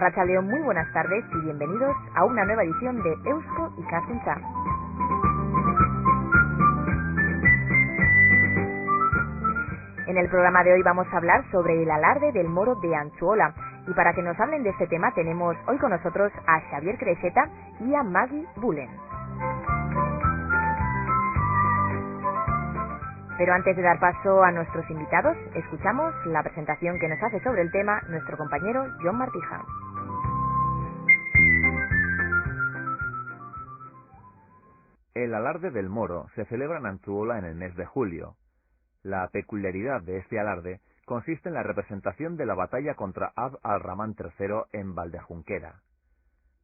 Arratsaldeon, muy buenas tardes y bienvenidos a una nueva edición de Eusko Ikaskuntza. En el programa de hoy vamos a hablar sobre el alarde del moro de Antzuola. Y para que nos hablen de este tema tenemos hoy con nosotros a Xavier Creixeta y a Maggie Bullen. Pero antes de dar paso a nuestros invitados, escuchamos la presentación que nos hace sobre el tema nuestro compañero Jon Martija. El alarde del moro se celebra en Antzuola en el mes de julio. La peculiaridad de este alarde consiste en la representación de la batalla contra Abd al-Rahman III en Valdejunquera.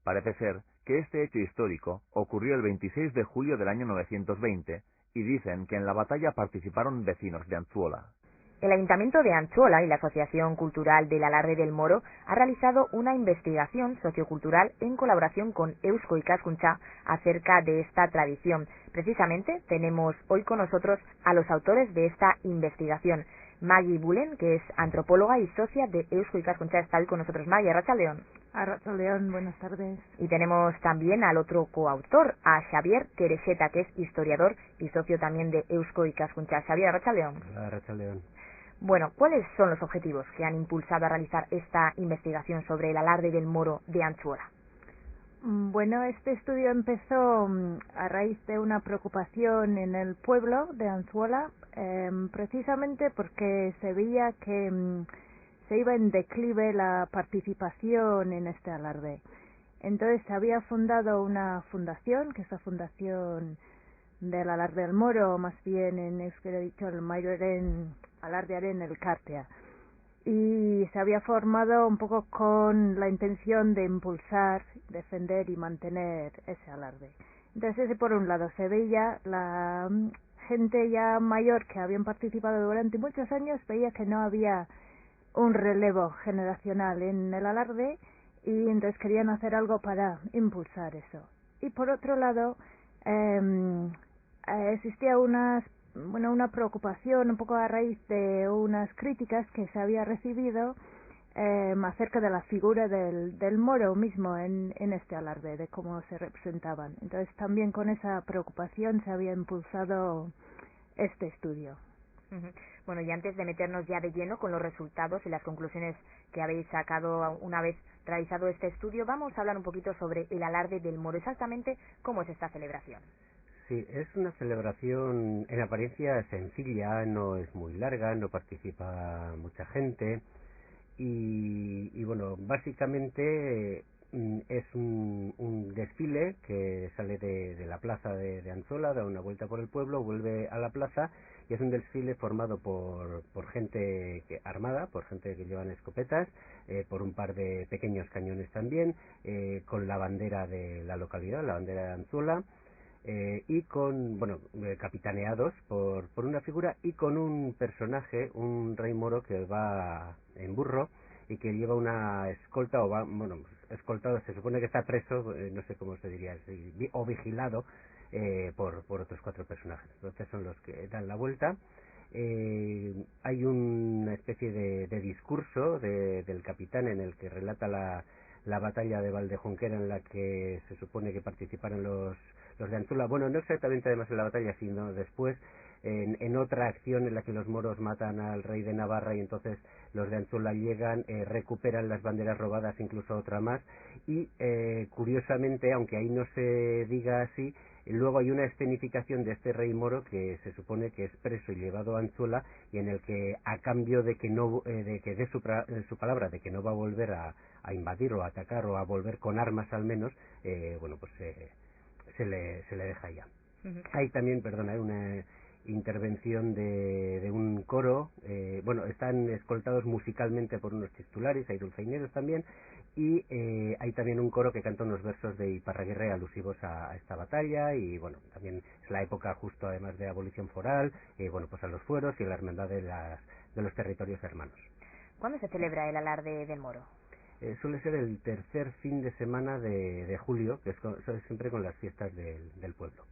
Parece ser que este hecho histórico ocurrió el 26 de julio del año 920 y dicen que en la batalla participaron vecinos de Antzuola. El Ayuntamiento de Antzuola y la Asociación Cultural del Alarde del Moro ha realizado una investigación sociocultural en colaboración con Eusko Ikaskuntza acerca de esta tradición. Precisamente tenemos hoy con nosotros a los autores de esta investigación. Maggie Bullen, que es antropóloga y socia de Eusko Ikaskuntza, está hoy con nosotros. Maggie, arratsaldeon. Arratsaldeon, buenas tardes. Y tenemos también al otro coautor, a Xavier Creixeta, que es historiador y socio también de Eusko Ikaskuntza. Xavier, arratsaldeon. Arratsaldeon. Bueno, ¿cuáles son los objetivos que han impulsado a realizar esta investigación sobre el alarde del moro de Antzuola? Bueno, este estudio empezó a raíz de una preocupación en el pueblo de Antzuola, precisamente porque se veía que se iba en declive la participación en este alarde. Entonces se había fundado una fundación, que es la Fundación del Alarde del Moro, más bien en euskera dicho el Mairoren Alardearen Elkartea, y se había formado un poco con la intención de impulsar, defender y mantener ese alarde. Entonces ese por un lado, se veía la gente ya mayor que habían participado durante muchos años, veía que no había un relevo generacional en el alarde y entonces querían hacer algo para impulsar eso. Y por otro lado, existía una preocupación un poco a raíz de unas críticas que se había recibido acerca de la figura del moro mismo en este alarde, de cómo se representaban. Entonces también con esa preocupación se había impulsado este estudio. Bueno, y antes de meternos ya de lleno con los resultados y las conclusiones que habéis sacado una vez realizado este estudio, vamos a hablar un poquito sobre el alarde del moro. Exactamente cómo es esta celebración. Sí, es una celebración en apariencia sencilla, no es muy larga, no participa mucha gente y bueno, básicamente es un desfile que sale de la plaza de Antzuola, da una vuelta por el pueblo, vuelve a la plaza y es un desfile formado por gente armada, por gente que llevan escopetas, por un par de pequeños cañones también, con la bandera de la localidad, la bandera de Antzuola. Y con, capitaneados por una figura y con un personaje, un rey moro que va en burro y que lleva una escolta escoltado, se supone que está preso, no sé cómo se diría, o vigilado por otros 4 personajes. Entonces son los que dan la vuelta. Hay una especie de discurso del capitán en el que relata la batalla de Valdejunquera, en la que se supone que participaron los de Antzuola, no exactamente además en la batalla, sino después en otra acción en la que los moros matan al rey de Navarra y entonces los de Antzuola llegan, recuperan las banderas robadas, incluso otra más, y curiosamente, aunque ahí no se diga así, luego hay una escenificación de este rey moro que se supone que es preso y llevado a Antzuola y en el que, a cambio de que no de que dé su palabra de que no va a volver a invadir o a atacar o a volver con armas al menos, se le deja ya. Hay también, hay una intervención de un coro, están escoltados musicalmente por unos titulares, hay dulzaineros también, y hay también un coro que canta unos versos de Iparraguirre alusivos a esta batalla, y también es la época justo además de abolición foral, a los fueros y la hermandad de los territorios hermanos. ¿Cuándo se celebra el alarde del moro? Suele ser el tercer fin de semana de julio, que es siempre con las fiestas del pueblo.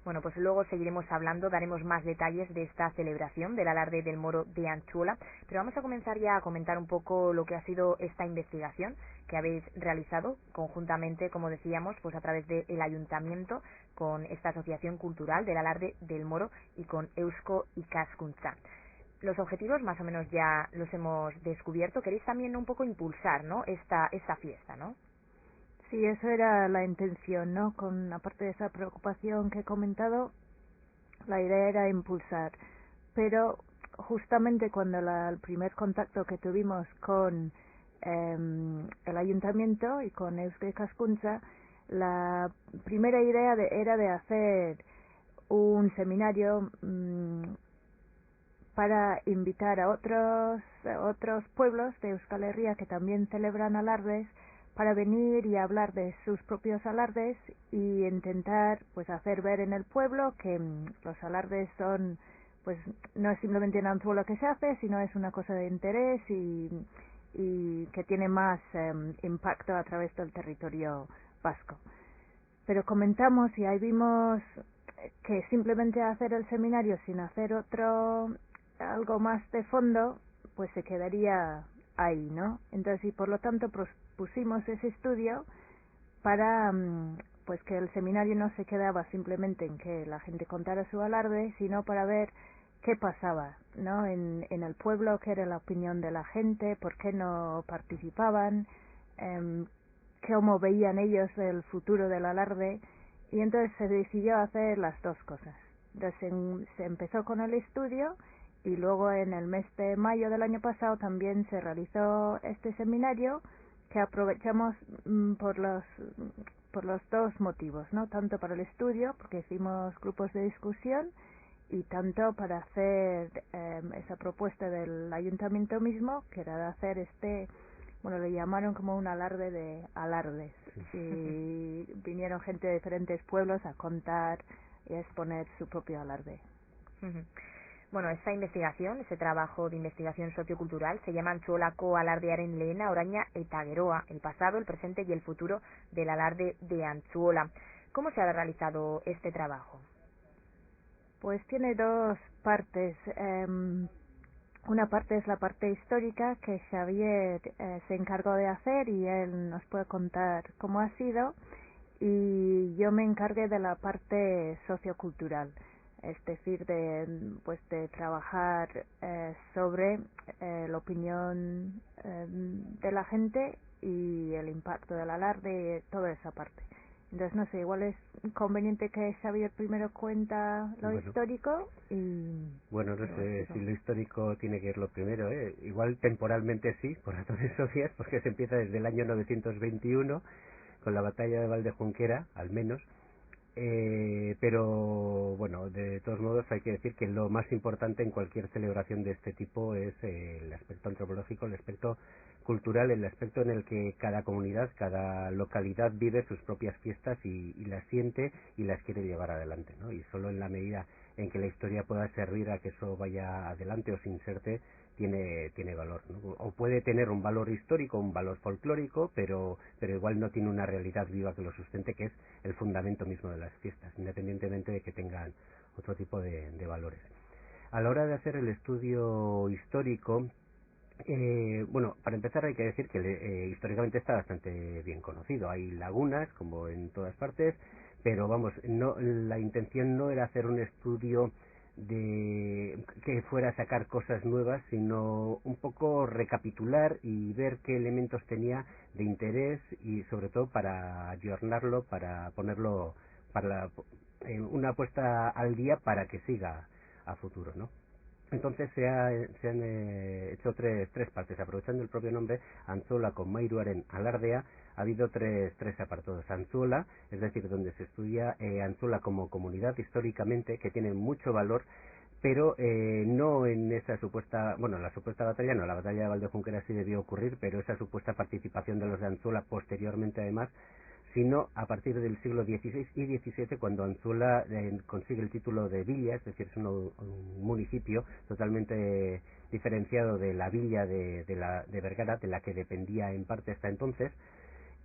Bueno, pues luego seguiremos hablando, daremos más detalles de esta celebración del alarde del Moro de Antzuola, pero vamos a comenzar ya a comentar un poco lo que ha sido esta investigación que habéis realizado conjuntamente, como decíamos, pues a través del Ayuntamiento, con esta Asociación Cultural del Alarde del Moro y con Eusko Ikaskuntza. Los objetivos más o menos ya los hemos descubierto. Queréis también un poco impulsar, ¿no?, esta fiesta, ¿no? Sí, eso era la intención, ¿no? Aparte de esa preocupación que he comentado, la idea era impulsar. Pero justamente cuando el primer contacto que tuvimos con el ayuntamiento y con Eusko Ikaskuntza, la primera idea era de hacer un seminario para invitar a otros pueblos de Euskal Herria que también celebran alardes, para venir y hablar de sus propios alardes y intentar pues hacer ver en el pueblo que los alardes son, pues no es simplemente en Antzuola que se hace, sino es una cosa de interés y que tiene más impacto a través del territorio vasco. Pero comentamos y ahí vimos que simplemente hacer el seminario sin hacer algo más de fondo, pues se quedaría ahí, ¿no? Entonces, y por lo tanto pusimos ese estudio para pues que el seminario no se quedaba simplemente en que la gente contara su alarde, sino para ver qué pasaba, ¿no? En el pueblo, qué era la opinión de la gente, por qué no participaban, cómo veían ellos el futuro del alarde, y entonces se decidió hacer las dos cosas. Entonces se empezó con el estudio y luego en el mes de mayo del año pasado también se realizó este seminario que aprovechamos por los dos motivos, ¿no? Tanto para el estudio, porque hicimos grupos de discusión, y tanto para hacer esa propuesta del ayuntamiento mismo, que era de hacer bueno, le llamaron como un alarde de alardes, y vinieron gente de diferentes pueblos a contar y a exponer su propio alarde. Bueno, esta investigación, ese trabajo de investigación sociocultural, se llama Antzuolako alardearen lehena, oraina eta geroa, el pasado, el presente y el futuro del alarde de Antzuola. ¿Cómo se ha realizado este trabajo? Pues tiene dos partes. Una parte es la parte histórica que Xavier se encargó de hacer y él nos puede contar cómo ha sido, y yo me encargué de la parte sociocultural, es decir, de trabajar sobre la opinión de la gente y el impacto del alarde, toda esa parte. Entonces, no sé, igual es conveniente que Xavier primero cuenta lo histórico y... Bueno, no sé si lo histórico tiene que ir lo primero, ¿eh? Igual temporalmente sí, por razones socias, porque se empieza desde el año 921, con la batalla de Valdejunquera, al menos. Pero bueno, de todos modos hay que decir que lo más importante en cualquier celebración de este tipo es el aspecto antropológico, el aspecto cultural, el aspecto en el que cada comunidad, cada localidad vive sus propias fiestas y las siente y las quiere llevar adelante, ¿no? Y solo en la medida en que la historia pueda servir a que eso vaya adelante o se inserte, tiene valor, ¿no? O puede tener un valor histórico, un valor folclórico, pero igual no tiene una realidad viva que lo sustente, que es el fundamento mismo de las fiestas, independientemente de que tengan otro tipo de valores. A la hora de hacer el estudio histórico, bueno, para empezar hay que decir que históricamente está bastante bien conocido. Hay lagunas, como en todas partes, pero vamos, la intención no era hacer un estudio que fuera a sacar cosas nuevas, sino un poco recapitular y ver qué elementos tenía de interés, y sobre todo para ayornarlo, para ponerlo para una puesta al día para que siga a futuro, ¿no? Entonces se han hecho tres partes. Aprovechando el propio nombre, Antzuola con Mairuaren alardea, ha habido tres apartados. Antzuola, es decir, donde se estudia Antzuola como comunidad históricamente, que tiene mucho valor, pero no en esa supuesta, bueno, la supuesta batalla no, la batalla de Valdejunquera sí debió ocurrir, pero esa supuesta participación de los de Antzuola posteriormente, además, sino a partir del siglo XVI y XVII, cuando Antzuola consigue el título de villa, es decir, es un municipio totalmente diferenciado de la villa de Vergara, de la que dependía en parte hasta entonces,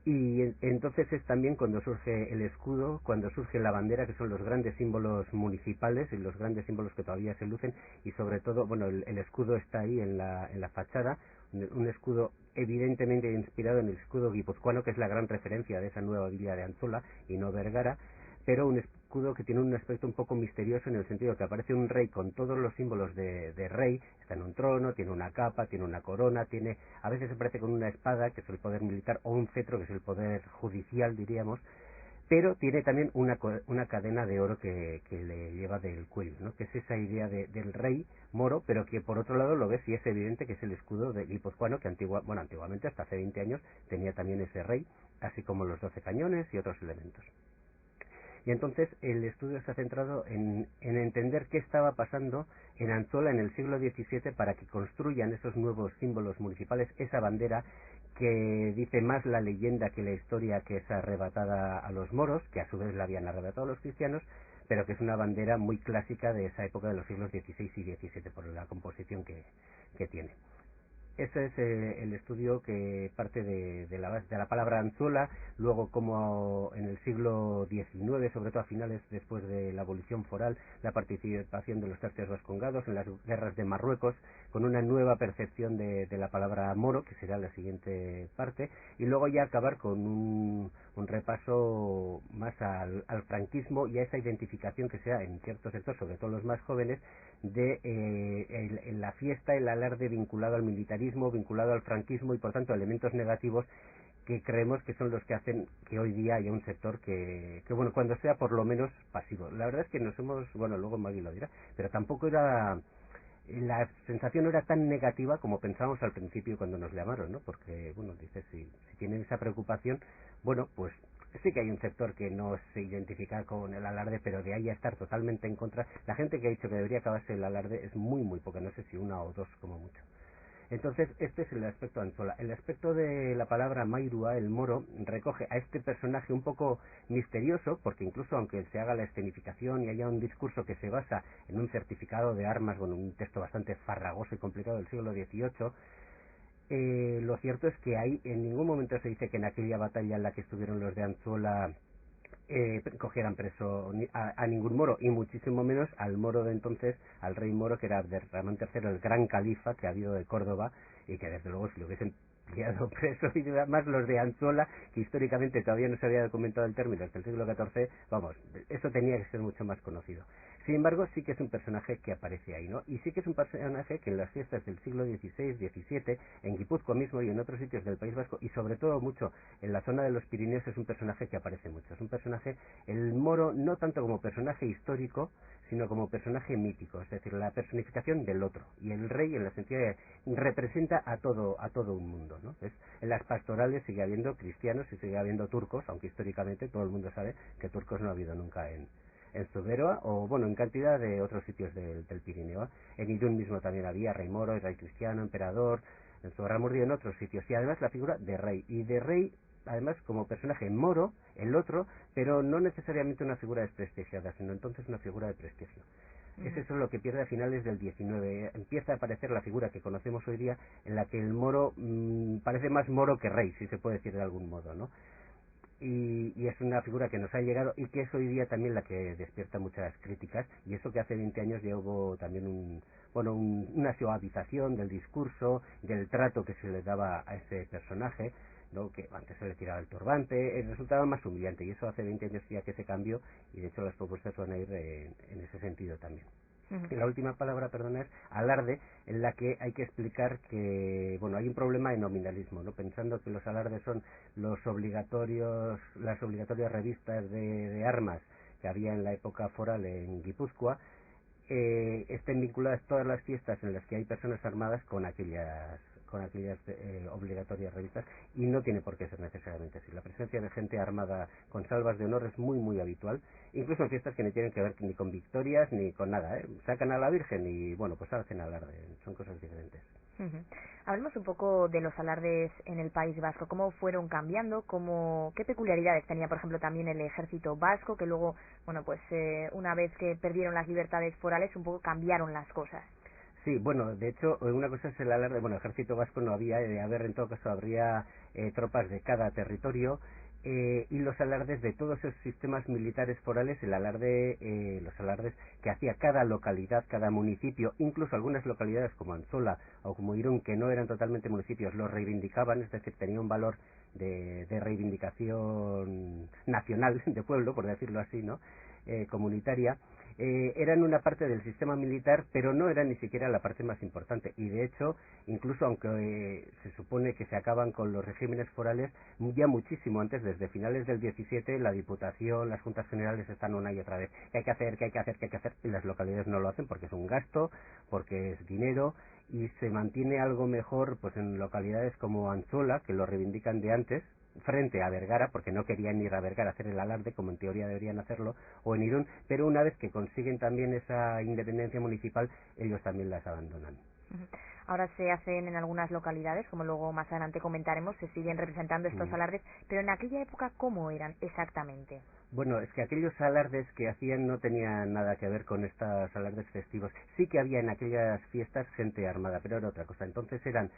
Y entonces es también cuando surge el escudo, cuando surge la bandera, que son los grandes símbolos municipales y los grandes símbolos que todavía se lucen, y sobre todo, bueno, el escudo está ahí en la fachada, un escudo evidentemente inspirado en el escudo guipuzcoano, que es la gran referencia de esa nueva villa de Antzola y no Vergara, pero un escudo que tiene un aspecto un poco misterioso en el sentido que aparece un rey con todos los símbolos de rey, está en un trono, tiene una capa, tiene una corona, a veces aparece con una espada, que es el poder militar, o un cetro, que es el poder judicial, diríamos, pero tiene también una cadena de oro que le lleva del cuello, ¿no? Que es esa idea del rey moro, pero que por otro lado lo ves y es evidente que es el escudo de guipuzcoano, que antiguamente, hasta hace 20 años, tenía también ese rey, así como los 12 cañones y otros elementos. Y entonces el estudio se ha centrado en entender qué estaba pasando en Antzola en el siglo XVII para que construyan esos nuevos símbolos municipales, esa bandera que dice más la leyenda que la historia, que es arrebatada a los moros, que a su vez la habían arrebatado a los cristianos, pero que es una bandera muy clásica de esa época de los siglos XVI y XVII por la composición que tiene. Ese es el estudio que parte de la palabra Antzola, luego como en el siglo XIX, sobre todo a finales después de la abolición foral, la participación de los tercios vascongados en las guerras de Marruecos, con una nueva percepción de la palabra moro, que será la siguiente parte, y luego ya acabar con un repaso más al franquismo y a esa identificación que sea en ciertos sectores, sobre todo los más jóvenes, de la fiesta, el alarde vinculado al militarismo, vinculado al franquismo y por tanto elementos negativos que creemos que son los que hacen que hoy día haya un sector que bueno, cuando sea por lo menos pasivo. La verdad es que nos hemos, bueno, luego Maggie lo dirá, pero tampoco era, la sensación no era tan negativa como pensábamos al principio cuando nos llamaron, ¿no? Porque, bueno, dices, si tienen esa preocupación, bueno, pues sí que hay un sector que no se identifica con el alarde, pero de ahí a estar totalmente en contra, la gente que ha dicho que debería acabarse el alarde es muy, muy poca, no sé si una o dos como mucho. Entonces, este es el aspecto de Antzola. El aspecto de la palabra Mairua, el moro, recoge a este personaje un poco misterioso, porque incluso aunque se haga la escenificación y haya un discurso que se basa en un certificado de armas, bueno, un texto bastante farragoso y complicado del siglo XVIII, lo cierto es que ahí en ningún momento se dice que en aquella batalla en la que estuvieron los de Antzola cogieran preso a ningún moro, y muchísimo menos al moro de entonces, al rey moro, que era Abderramán III, el gran califa que ha habido de Córdoba, y que desde luego si lo hubiesen pillado preso, y además los de Antzola, que históricamente todavía no se había documentado el término hasta el siglo XIV, vamos, eso tenía que ser mucho más conocido. Sin embargo, sí que es un personaje que aparece ahí, ¿no? Y sí que es un personaje que en las fiestas del siglo XVI, XVII, en Guipúzcoa mismo y en otros sitios del País Vasco, y sobre todo mucho en la zona de los Pirineos, es un personaje que aparece mucho. Es un personaje, el moro, no tanto como personaje histórico, sino como personaje mítico, es decir, la personificación del otro. Y el rey, en la sentido de, representa a todo un mundo, ¿no? En las pastorales sigue habiendo cristianos y sigue habiendo turcos, aunque históricamente todo el mundo sabe que turcos no ha habido nunca en Zuberoa, o bueno, en cantidad de otros sitios del Pirineo. En Irún mismo también había rey moro, rey cristiano, emperador, en Zugarramurdi, en otros sitios. Y además la figura de rey. Y de rey, además, como personaje moro, el otro, pero no necesariamente una figura desprestigiada, sino entonces una figura de prestigio. Es eso lo que pierde a finales del XIX. Empieza a aparecer la figura que conocemos hoy día, en la que el moro parece más moro que rey, si se puede decir de algún modo, ¿no? Y es una figura que nos ha llegado y que es hoy día también la que despierta muchas críticas, y eso que hace 20 años ya hubo también una suavización del discurso, del trato que se le daba a ese personaje, ¿no? Que antes se le tiraba el turbante, resultaba más humillante, y eso hace 20 años ya que se cambió, y de hecho las propuestas van a ir en ese sentido también. Y la última palabra, perdona, es alarde, en la que hay que explicar que, bueno, hay un problema de nominalismo, ¿no? Pensando que los alardes son las obligatorias revistas de armas que había en la época foral en Guipúzcoa, estén vinculadas todas las fiestas en las que hay personas armadas con aquellas obligatorias revistas, y no tiene por qué ser necesariamente así. La presencia de gente armada con salvas de honor es muy, muy habitual, incluso en fiestas que no tienen que ver ni con victorias ni con nada, ¿eh? Sacan a la Virgen y, bueno, pues hacen alarde, son cosas diferentes. Hablemos un poco de los alardes en el País Vasco, cómo fueron cambiando, qué peculiaridades tenía, por ejemplo, también el ejército vasco, que luego, bueno, pues una vez que perdieron las libertades forales, un poco cambiaron las cosas. Sí, bueno, de hecho, una cosa es el alarde, bueno, ejército vasco no había, de haber en todo caso habría tropas de cada territorio, y los alardes de todos esos sistemas militares forales, los alardes que hacía cada localidad, cada municipio, incluso algunas localidades como Anzola o como Irún, que no eran totalmente municipios, los reivindicaban, es decir, tenía un valor de reivindicación nacional, de pueblo, por decirlo así, ¿no? Comunitaria. Eran una parte del sistema militar, pero no eran ni siquiera la parte más importante. Y de hecho, incluso aunque se supone que se acaban con los regímenes forales, ya muchísimo antes, desde finales del 17, la Diputación, las Juntas Generales están una y otra vez. ¿Qué hay que hacer? ¿Qué hay que hacer? ¿Qué hay que hacer? Y las localidades no lo hacen porque es un gasto, porque es dinero, y se mantiene algo mejor pues en localidades como Anzola, que lo reivindican de antes, frente a Vergara, porque no querían ir a Vergara a hacer el alarde, como en teoría deberían hacerlo, o en Irún, pero una vez que consiguen también esa independencia municipal, ellos también las abandonan. Ahora se hacen en algunas localidades, como luego más adelante comentaremos, se siguen representando estos alardes, pero en aquella época, ¿cómo eran exactamente? Bueno, es que aquellos alardes que hacían no tenían nada que ver con estos alardes festivos. Sí que había en aquellas fiestas gente armada, pero era otra cosa. Entonces eran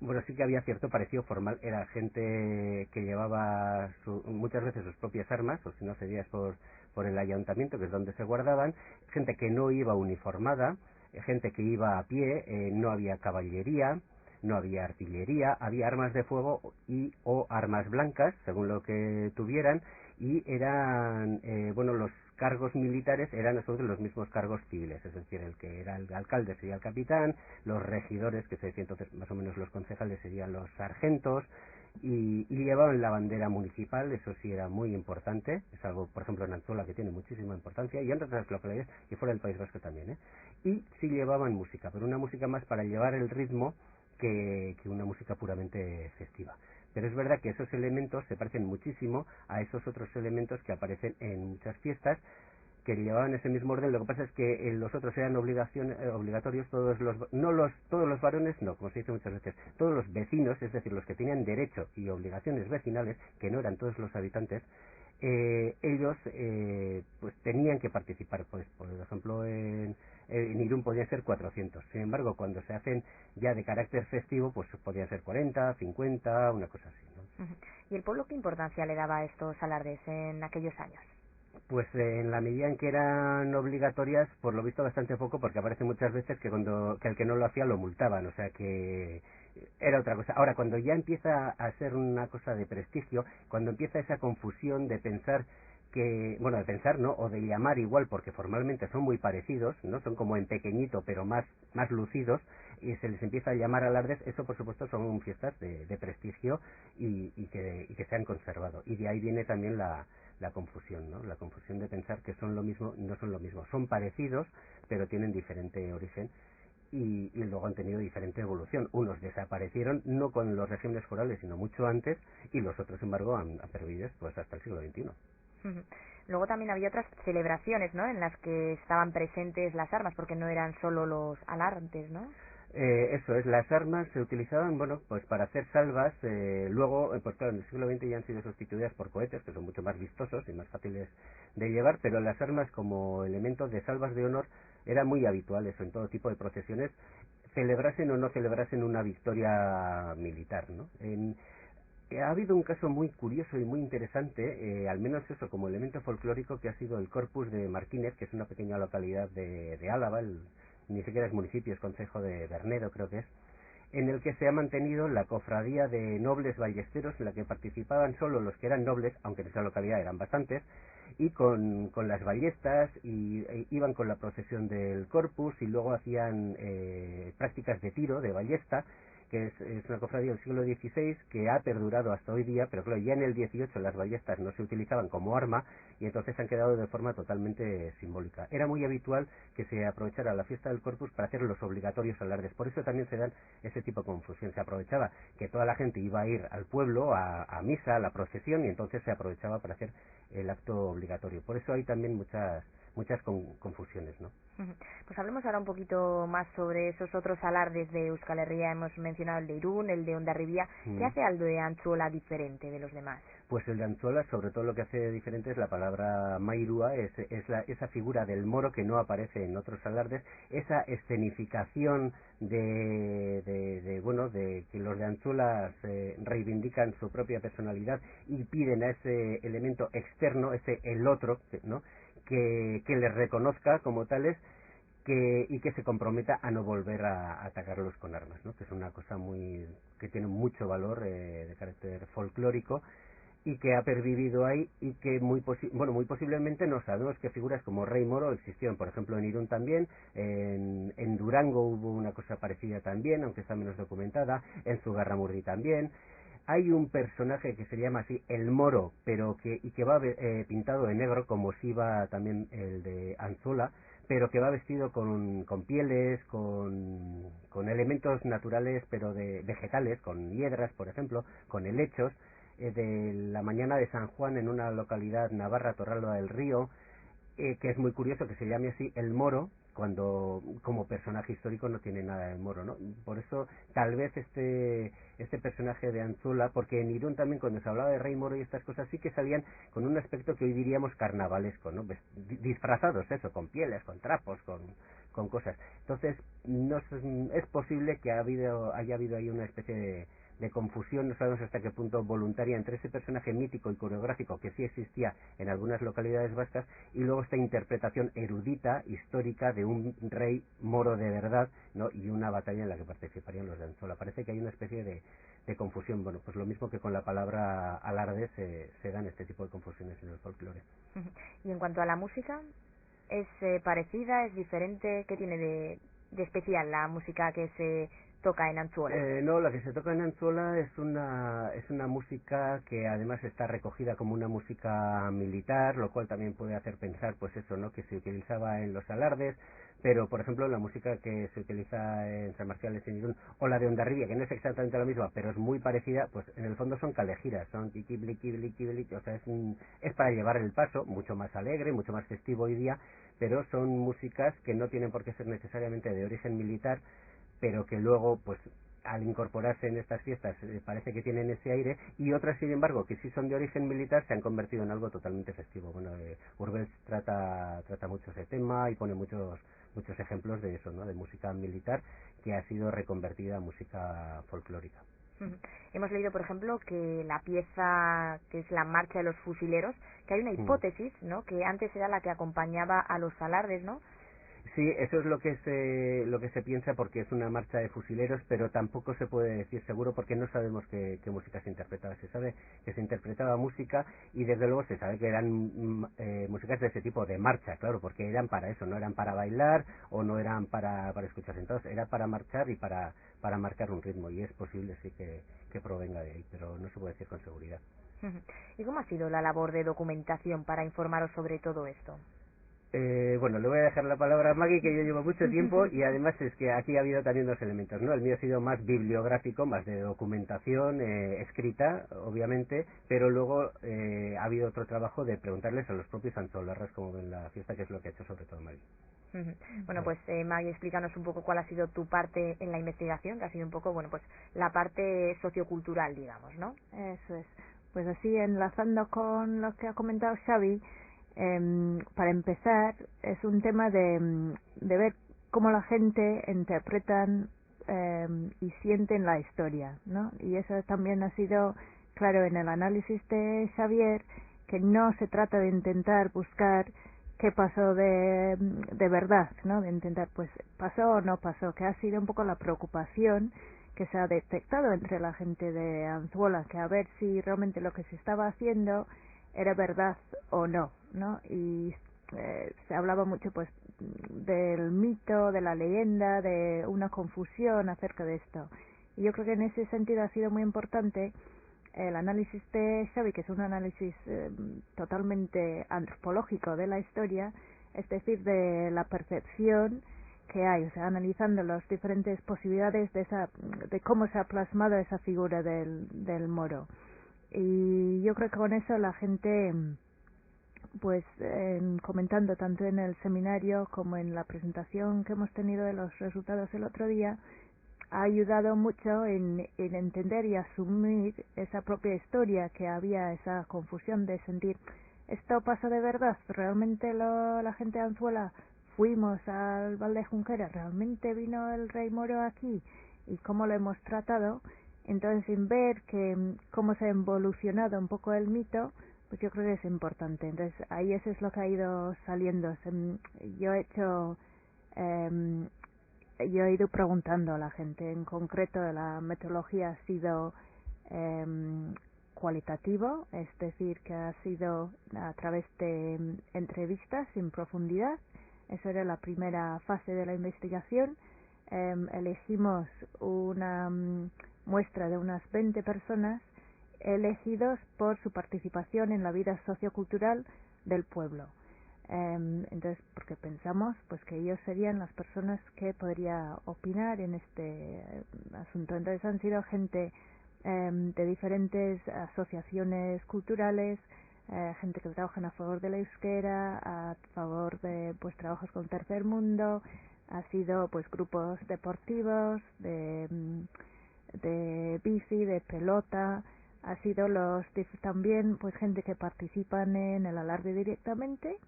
bueno, sí que había cierto parecido formal, era gente que llevaba muchas veces sus propias armas, o si no sería por el ayuntamiento, que es donde se guardaban, gente que no iba uniformada, gente que iba a pie, no había caballería, no había artillería, había armas de fuego y o armas blancas, según lo que tuvieran, y eran, bueno, los cargos militares eran a su vez los mismos cargos civiles, es decir, el que era el alcalde sería el capitán, los regidores, que se decía entonces más o menos los concejales, serían los sargentos, y llevaban la bandera municipal, eso sí era muy importante, es algo, por ejemplo, en Anzola que tiene muchísima importancia, y en otras localidades, y fuera del País Vasco también, y sí llevaban música, pero una música más para llevar el ritmo que una música puramente festiva. Pero es verdad que esos elementos se parecen muchísimo a esos otros elementos que aparecen en muchas fiestas que llevaban ese mismo orden. Lo que pasa es que los otros eran obligatorios, todos los varones no, como se dice muchas veces, todos los vecinos, es decir, los que tenían derecho y obligaciones vecinales, que no eran todos los habitantes, ellos pues tenían que participar, pues por ejemplo en Irún podían ser 400, sin embargo cuando se hacen ya de carácter festivo pues podían ser 40, 50, una cosa así, ¿no? ¿Y el pueblo qué importancia le daba a estos alardes en aquellos años? Pues en la medida en que eran obligatorias, por lo visto bastante poco, porque aparece muchas veces que que el que no lo hacía lo multaban, o sea que era otra cosa. Ahora, cuando ya empieza a ser una cosa de prestigio, cuando empieza esa confusión de pensar bueno, de pensar, ¿no? O de llamar igual, porque formalmente son muy parecidos, ¿no? Son como en pequeñito, pero más lucidos, y se les empieza a llamar alardes, eso por supuesto son fiestas de prestigio y que se han conservado. Y de ahí viene también la confusión, ¿no? La confusión de pensar que son lo mismo, no son lo mismo. Son parecidos, pero tienen diferente origen y luego han tenido diferente evolución. Unos desaparecieron no con los regímenes forales, sino mucho antes, y los otros, sin embargo, han pervivido pues hasta el siglo XXI. Luego también había otras celebraciones, ¿no?, en las que estaban presentes las armas, porque no eran solo los alardes, ¿no? Eso es, las armas se utilizaban, bueno, pues para hacer salvas, luego, pues claro, en el siglo XX ya han sido sustituidas por cohetes, que son mucho más vistosos y más fáciles de llevar, pero las armas como elemento de salvas de honor eran muy habituales en todo tipo de procesiones, celebrasen o no celebrasen una victoria militar, ¿no? Ha habido un caso muy curioso y muy interesante, al menos eso como elemento folclórico, que ha sido el Corpus de Martínez, que es una pequeña localidad de Álava, ni siquiera es municipio, es concejo de Bernedo, creo que es, en el que se ha mantenido la cofradía de nobles ballesteros, en la que participaban solo los que eran nobles, aunque en esa localidad eran bastantes, y con las ballestas, iban con la procesión del Corpus, y luego hacían prácticas de tiro, de ballesta, que es una cofradía del siglo XVI que ha perdurado hasta hoy día, pero claro, ya en el XVIII las ballestas no se utilizaban como arma y entonces han quedado de forma totalmente simbólica. Era muy habitual que se aprovechara la fiesta del Corpus para hacer los obligatorios alardes, por eso también se dan ese tipo de confusión. Se aprovechaba que toda la gente iba a ir al pueblo, a misa, a la procesión, y entonces se aprovechaba para hacer el acto obligatorio. Por eso hay también confusiones, ¿no? Pues hablemos ahora un poquito más sobre esos otros alardes de Euskal Herria. Hemos mencionado el de Irún, el de Hondarribia. ¿Qué hace al de Antzuola diferente de los demás? Pues el de Antzuola, sobre todo lo que hace diferente es la palabra mairua, esa figura del moro que no aparece en otros alardes, esa escenificación de que los de Antzuola reivindican su propia personalidad y piden a ese elemento externo, ese el otro, ¿no? que les reconozca como tales y que se comprometa a no volver a atacarlos con armas, ¿no? Que es una cosa que tiene mucho valor de carácter folclórico y que ha pervivido ahí y que muy posiblemente no sabemos que figuras como Rey Moro existieron, por ejemplo en Irún también, en Durango hubo una cosa parecida también, aunque está menos documentada, en Zugarramurdi también. Hay un personaje que se llama así el Moro, pero que va pintado de negro, como si va también el de Antzuola, pero que va vestido con pieles, con elementos naturales, pero vegetales, con hiedras, por ejemplo, con helechos, de la mañana de San Juan en una localidad navarra, Torralba del Río, que es muy curioso que se llame así el Moro, cuando como personaje histórico no tiene nada de moro, ¿no? Por eso tal vez este personaje de Antzuola, porque en Irún también cuando se hablaba de Rey Moro y estas cosas sí que salían con un aspecto que hoy diríamos carnavalesco, ¿no? Disfrazados, eso, con pieles, con trapos, con cosas. Entonces es posible que haya habido ahí una especie de confusión, no sabemos hasta qué punto voluntaria, entre ese personaje mítico y coreográfico que sí existía en algunas localidades vascas y luego esta interpretación erudita, histórica, de un rey moro de verdad, ¿no? Y una batalla en la que participarían los de Antzuola. Parece que hay una especie de confusión. Bueno, pues lo mismo que con la palabra alarde se dan este tipo de confusiones en el folclore. Y en cuanto a la música, ¿es parecida, es diferente? ¿Qué tiene de especial la música que se toca en Antzuola? No, la que se toca en Antzuola es una música que además está recogida como una música militar, lo cual también puede hacer pensar, pues eso, ¿no? Que se utilizaba en los alardes, pero por ejemplo la música que se utiliza en San Marciales en Irún, o la de Hondarribia, que no es exactamente la misma, pero es muy parecida, pues en el fondo son calejiras, son kikibli, kibli, kibli, o sea, es para llevar el paso, mucho más alegre, mucho más festivo hoy día, pero son músicas que no tienen por qué ser necesariamente de origen militar, pero que luego, pues al incorporarse en estas fiestas parece que tienen ese aire, y otras, sin embargo, que sí son de origen militar, se han convertido en algo totalmente festivo. Bueno, Urbels trata mucho ese tema y pone muchos ejemplos de eso, ¿no? De música militar que ha sido reconvertida a música folclórica. Hemos leído, por ejemplo, que la pieza que es la marcha de los fusileros, que hay una hipótesis, ¿no? Que antes era la que acompañaba a los alardes, ¿no? Sí, eso es lo que se piensa, porque es una marcha de fusileros, pero tampoco se puede decir seguro porque no sabemos qué música se interpretaba. Se sabe que se interpretaba música y desde luego se sabe que eran músicas de ese tipo, de marcha, claro, porque eran para eso, no eran para bailar o no eran para escuchar sentados, era para marchar y para marcar un ritmo, y es posible sí que provenga de ahí, pero no se puede decir con seguridad. ¿Y cómo ha sido la labor de documentación para informaros sobre todo esto? Bueno, le voy a dejar la palabra a Maggie, que yo llevo mucho tiempo, y además es que aquí ha habido también dos elementos, ¿no? El mío ha sido más bibliográfico, más de documentación escrita, obviamente, pero luego ha habido otro trabajo de preguntarles a los propios antzolarras cómo ven la fiesta, que es lo que ha hecho sobre todo Maggie. Bueno, pues Maggie, explícanos un poco cuál ha sido tu parte en la investigación, que ha sido un poco, bueno, pues la parte sociocultural, digamos, ¿no? Eso es. Pues así, enlazando con lo que ha comentado Xavi, para empezar, es un tema de ver cómo la gente interpretan y sienten la historia, ¿no? Y eso también ha sido claro en el análisis de Xavier, que no se trata de intentar buscar qué pasó de verdad, ¿no? De intentar, pues, pasó o no pasó, que ha sido un poco la preocupación que se ha detectado entre la gente de Antzuola, que a ver si realmente lo que se estaba haciendo era verdad o no, ¿no? Y se hablaba mucho, pues, del mito, de la leyenda, de una confusión acerca de esto. Y yo creo que en ese sentido ha sido muy importante el análisis de Xavi, que es un análisis totalmente antropológico de la historia, es decir, de la percepción que hay, o sea, analizando las diferentes posibilidades de cómo se ha plasmado esa figura del moro. Y yo creo que con eso la gente pues comentando tanto en el seminario como en la presentación que hemos tenido de los resultados el otro día, ha ayudado mucho en entender y asumir esa propia historia, que había esa confusión de sentir, ¿esto pasó de verdad? ¿Realmente la gente de Anzuola fuimos al Val de Junquera? ¿Realmente vino el rey moro aquí? ¿Y cómo lo hemos tratado? Entonces, sin ver que cómo se ha evolucionado un poco el mito, pues yo creo que es importante. Entonces, ahí eso es lo que ha ido saliendo. Yo he hecho... yo he ido preguntando a la gente. En concreto, la metodología ha sido cualitativo, es decir, que ha sido a través de entrevistas en profundidad. Eso era la primera fase de la investigación. Elegimos una muestra de unas 20 personas elegidos por su participación en la vida sociocultural del pueblo. Entonces, porque pensamos pues que ellos serían las personas que podría opinar en este asunto. Entonces han sido gente de diferentes asociaciones culturales, gente que trabajan a favor de la euskera, a favor de pues trabajos con tercer mundo, ha sido pues grupos deportivos de bici, de pelota, ha sido también pues gente que participan en el alarde directamente,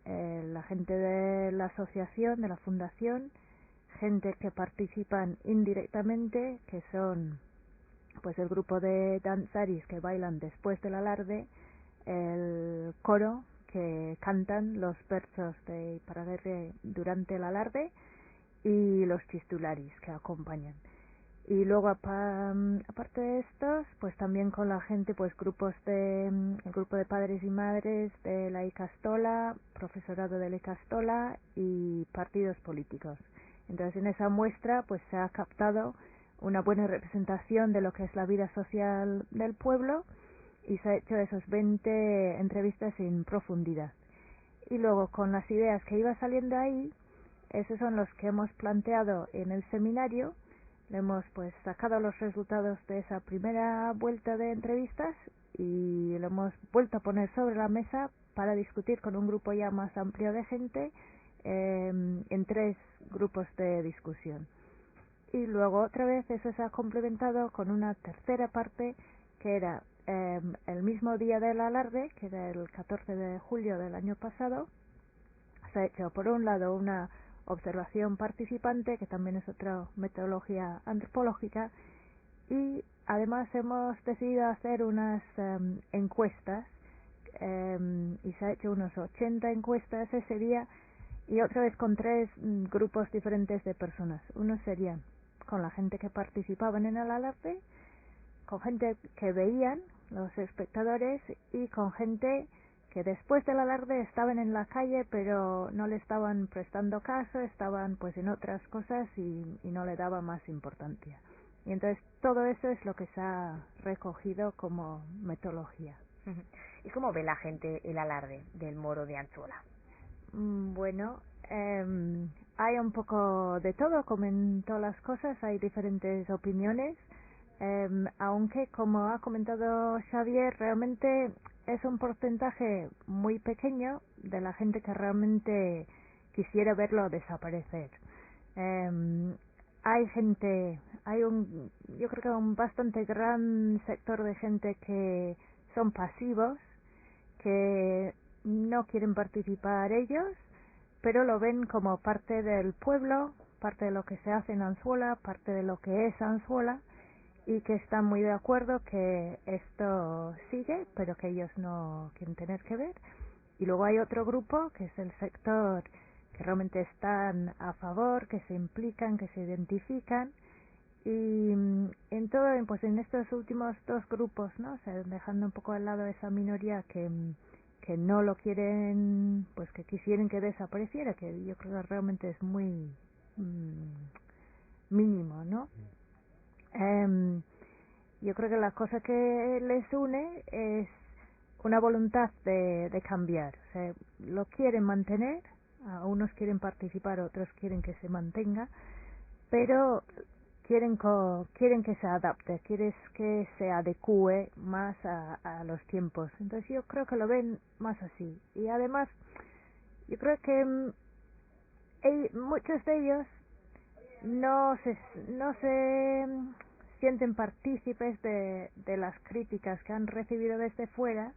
la gente de la asociación, de la fundación, gente que participan indirectamente, que son pues el grupo de danzaris que bailan después del alarde, el coro que cantan los versos de Iparraguirre durante el alarde y los chistularis que acompañan. Y luego aparte de estos, pues también con la gente, pues el grupo de padres y madres de la Icastola, profesorado de la Icastola y partidos políticos. Entonces en esa muestra pues se ha captado una buena representación de lo que es la vida social del pueblo y se ha hecho esos 20 entrevistas en profundidad. Y luego con las ideas que iba saliendo ahí, esos son los que hemos planteado en el seminario. Le hemos pues sacado los resultados de esa primera vuelta de entrevistas y lo hemos vuelto a poner sobre la mesa para discutir con un grupo ya más amplio de gente en 3 grupos de discusión. Y luego otra vez eso se ha complementado con una tercera parte que era el mismo día del alarde, que era el 14 de julio del año pasado. Se ha hecho por un lado una observación participante, que también es otra metodología antropológica, y además hemos decidido hacer unas encuestas y se ha hecho unos 80 encuestas ese día, y otra vez con 3 grupos diferentes de personas. Unos serían con la gente que participaban en el alarde, con gente que veían, los espectadores, y con gente que después del alarde estaban en la calle pero no le estaban prestando caso, estaban pues en otras cosas y no le daba más importancia. Y entonces todo eso es lo que se ha recogido como metodología. ¿Y cómo ve la gente el alarde del moro de Anzuola? Bueno, hay un poco de todo, como en todas las cosas, hay diferentes opiniones, aunque como ha comentado Xavier, realmente es un porcentaje muy pequeño de la gente que realmente quisiera verlo desaparecer. Yo creo que un bastante gran sector de gente que son pasivos, que no quieren participar ellos, pero lo ven como parte del pueblo, parte de lo que se hace en Anzuola, parte de lo que es Anzuola, y que están muy de acuerdo que esto sigue, pero que ellos no quieren tener que ver. Y luego hay otro grupo, que es el sector que realmente están a favor, que se implican, que se identifican, y en todo, pues en estos últimos 2 grupos, ¿no? O sea, dejando un poco al lado esa minoría que no lo quieren, pues que quisieran que desapareciera, que yo creo que realmente es muy mínimo, ¿no? Yo creo que la cosa que les une es una voluntad de cambiar. O sea, lo quieren mantener, a unos quieren participar, otros quieren que se mantenga, pero quieren que se adapte, quieren que se adecue más a los tiempos. Entonces yo creo que lo ven más así. Y además, yo creo que muchos de ellos no se sienten partícipes de las críticas que han recibido desde fuera,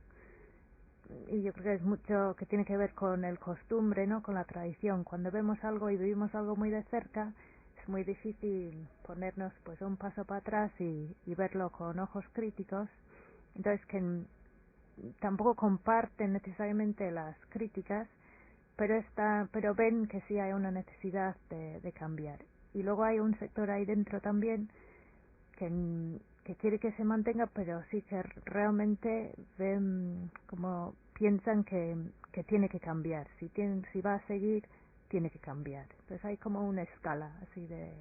y yo creo que es mucho que tiene que ver con el costumbre, ¿no? Con la tradición. Cuando vemos algo y vivimos algo muy de cerca, es muy difícil ponernos pues un paso para atrás y verlo con ojos críticos. Entonces tampoco comparten necesariamente las críticas, pero ven que sí hay una necesidad de cambiar. Y luego hay un sector ahí dentro también que quiere que se mantenga, pero sí que realmente ven, como piensan que tiene que cambiar. Si va a seguir, tiene que cambiar. Entonces hay como una escala así de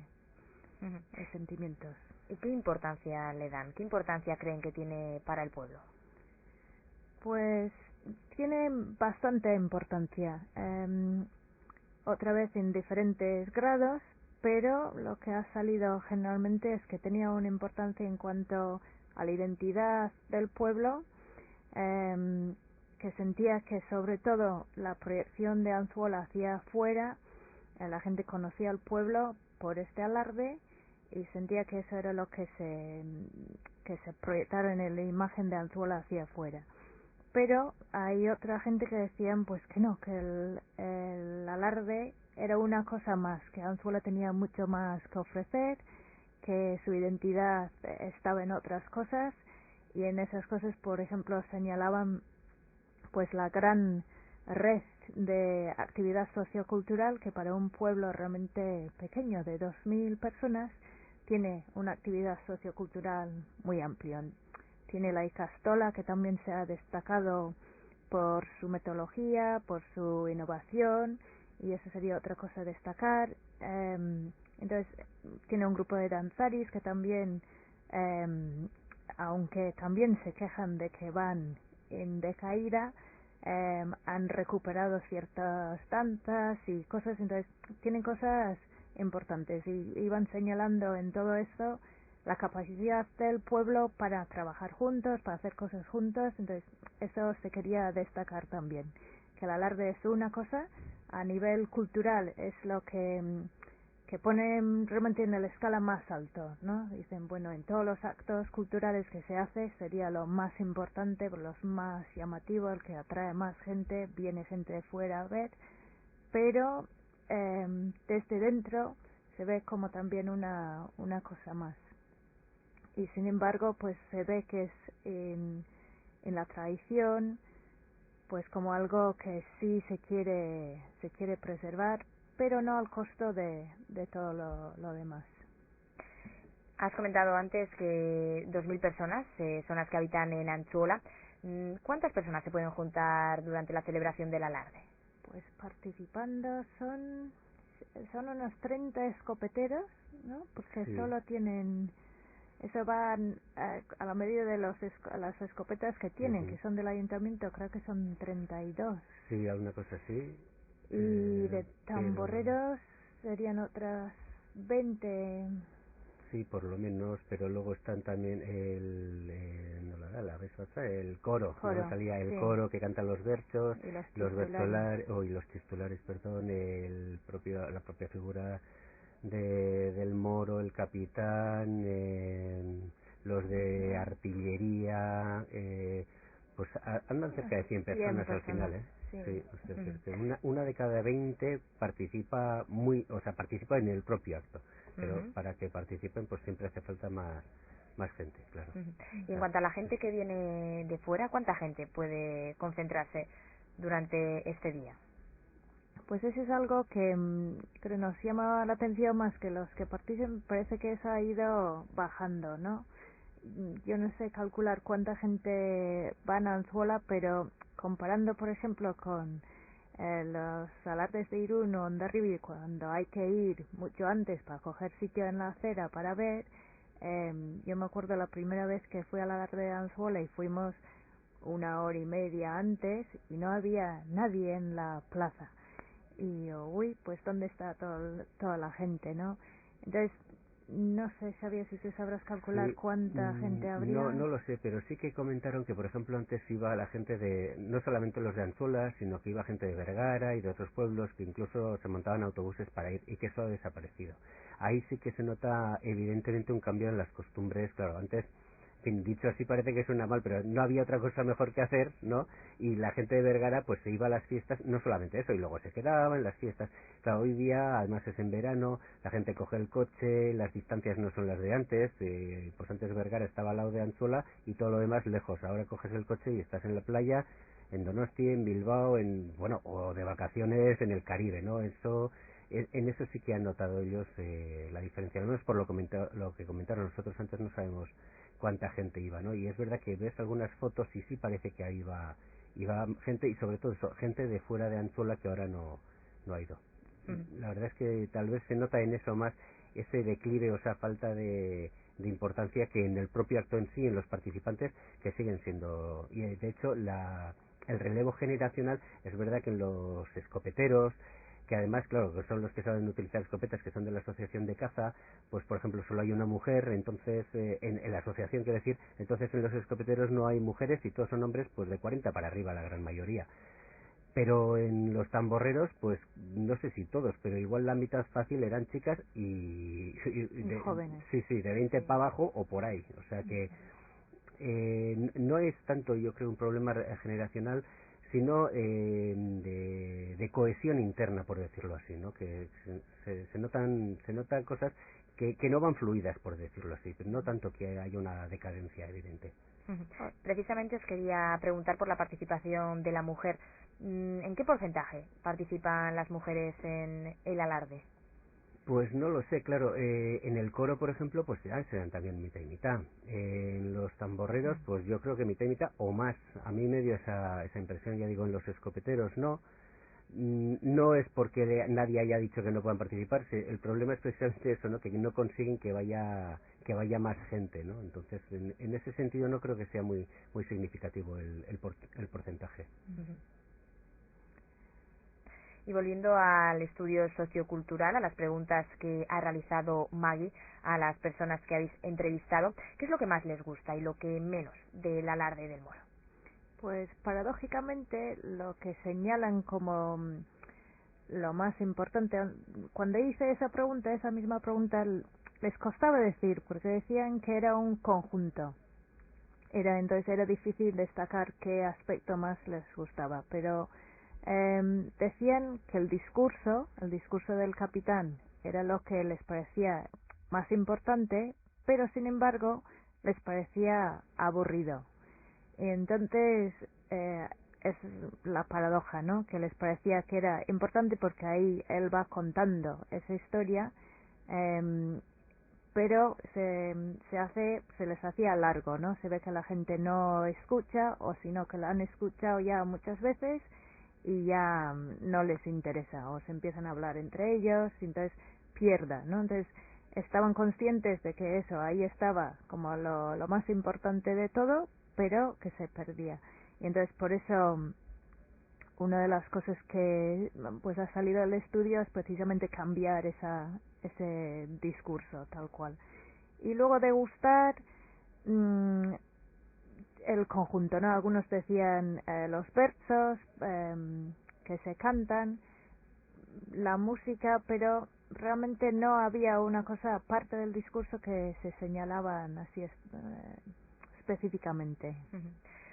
sentimientos. ¿Y qué importancia le dan? ¿Qué importancia creen que tiene para el pueblo? Pues tiene bastante importancia. Otra vez en diferentes grados, pero lo que ha salido generalmente es que tenía una importancia en cuanto a la identidad del pueblo, que sentía que sobre todo la proyección de Anzuola hacia afuera, la gente conocía al pueblo por este alarde y sentía que eso era lo que se proyectaron en la imagen de Anzuola hacia afuera. Pero hay otra gente que decían pues que no, que el alarde era una cosa más, que Anzuola tenía mucho más que ofrecer, que su identidad estaba en otras cosas, y en esas cosas, por ejemplo, señalaban pues la gran red de actividad sociocultural que para un pueblo realmente pequeño de 2.000 personas tiene una actividad sociocultural muy amplia. Tiene la Icastola, que también se ha destacado por su metodología, por su innovación, y eso sería otra cosa a destacar. Entonces tiene un grupo de danzaris que también, aunque también se quejan de que van en decaída, han recuperado ciertas danzas y cosas. Entonces tienen cosas importantes y iban señalando en todo esto la capacidad del pueblo para trabajar juntos, para hacer cosas juntos. Entonces eso se quería destacar también, que el alarde es una cosa, a nivel cultural es lo que pone realmente en la escala más alto, ¿no? Dicen, bueno, en todos los actos culturales que se hace sería lo más importante, los más llamativos, el que atrae más gente, viene gente de fuera a ver, pero desde dentro se ve como también una cosa más. Y sin embargo, pues se ve que es en la tradición, pues como algo que sí se quiere preservar, pero no al costo de todo lo demás. Has comentado antes que 2.000 personas son las que habitan en Antzuola. ¿Cuántas personas se pueden juntar durante la celebración del alarde? Pues participando son unos 30 escopeteros, ¿no? Porque Sí. solo tienen... Eso va a la medida de las escopetas que tienen, que son del ayuntamiento, creo que son 32. Sí, alguna cosa así. Y de tamborreros serían otras 20. Sí, por lo menos, pero luego están también el coro, ¿no? Salía el coro que cantan los versos, los vertolares, y los titulares, perdón, la propia figura del moro, el capitán, los de artillería, pues andan cerca de 100 personas al final, ¿eh? Sí, o sea, una de cada 20 participa participa en el propio acto, pero para que participen pues siempre hace falta más gente, claro. Y en cuanto a la gente que viene de fuera, ¿cuánta gente puede concentrarse durante este día? Pues eso es algo que creo nos llama la atención más que los que participan. Parece que eso ha ido bajando, ¿no? Yo no sé calcular cuánta gente van a Anzuola, pero comparando, por ejemplo, con los alardes de Irún o Hondarribia, cuando hay que ir mucho antes para coger sitio en la acera para ver, yo me acuerdo la primera vez que fui al alarde de Anzuola y fuimos 1 hora y media antes y no había nadie en la plaza. Y yo, pues ¿dónde está toda la gente, no? Entonces, No sé, Xavier, si tú sabrás calcular Sí, cuánta gente habría. no lo sé, pero sí que comentaron que, por ejemplo, antes iba la gente de, no solamente los de Anzuola, sino que iba gente de Vergara y de otros pueblos que incluso se montaban autobuses para ir y que eso ha desaparecido. Ahí sí que se nota evidentemente un cambio en las costumbres, claro, antes, en fin, dicho así parece que suena mal, pero no había otra cosa mejor que hacer, ¿no? Y la gente de Vergara pues se iba a las fiestas, no solamente eso, y luego se quedaba en las fiestas. Claro, hoy día además es en verano, la gente coge el coche, las distancias no son las de antes, pues antes Vergara estaba al lado de Anzuola y todo lo demás lejos. Ahora coges el coche y estás en la playa, en Donosti, en Bilbao, bueno, o de vacaciones en el Caribe, ¿no? Eso, en eso sí que han notado ellos la diferencia, al menos por lo que comentaron. Nosotros antes no sabemos cuánta gente iba, ¿no? Y es verdad que ves algunas fotos y sí parece que ahí iba gente, y sobre todo eso, gente de fuera de Anzuola que ahora no ha ido. La verdad es que tal vez se nota en eso más ese declive, o sea, falta de importancia, que en el propio acto en sí, en los participantes, que siguen siendo. Y de hecho el relevo generacional, es verdad que en los escopeteros, que además, claro, que son los que saben utilizar escopetas, que son de la asociación de caza, pues por ejemplo solo hay una mujer, entonces en la asociación, quiero decir, entonces en los escopeteros no hay mujeres y todos son hombres pues de 40 para arriba, la gran mayoría. Pero en los tamborreros, pues no sé si todos, pero igual la mitad fácil eran chicas Y jóvenes. sí, de 20 para abajo o por ahí. O sea que no es tanto, yo creo, un problema generacional, sino de cohesión interna, por decirlo así, ¿no? Que se notan cosas que no van fluidas, por decirlo así, pero no tanto que haya una decadencia evidente. Precisamente os quería preguntar por la participación de la mujer. ¿En qué porcentaje participan las mujeres en el alarde? Pues no lo sé, claro. En el coro, por ejemplo, pues ya serán también mitad y mitad. En los tamborreros, pues yo creo que mitad y mitad o más. A mí me dio esa impresión, ya digo, en los escopeteros no. No es porque nadie haya dicho que no puedan participar. El problema es precisamente eso, ¿no? Que no consiguen que vaya más gente, ¿no? Entonces, en ese sentido no creo que sea muy significativo el porcentaje. Y volviendo al estudio sociocultural, a las preguntas que ha realizado Maggie a las personas que habéis entrevistado, ¿qué es lo que más les gusta y lo que menos del alarde del moro? Pues paradójicamente lo que señalan como lo más importante, cuando hice esa misma pregunta les costaba decir, porque decían que era un conjunto. Entonces era difícil destacar qué aspecto más les gustaba, pero decían que el discurso del capitán era lo que les parecía más importante, pero sin embargo les parecía aburrido. Y entonces es la paradoja, ¿no? Que les parecía que era importante porque ahí él va contando esa historia, pero se les hacía largo, ¿no? Se ve que la gente no escucha, o sino que la han escuchado ya muchas veces y ya no les interesa, o se empiezan a hablar entre ellos y entonces pierda, ¿no? Entonces estaban conscientes de que eso ahí estaba como lo más importante de todo, pero que se perdía. Y entonces por eso una de las cosas que pues ha salido del estudio es precisamente cambiar ese discurso tal cual. Y luego de gustar el conjunto, ¿no? Algunos decían los versos que se cantan, la música, pero realmente no había una cosa aparte del discurso que se señalaban así específicamente.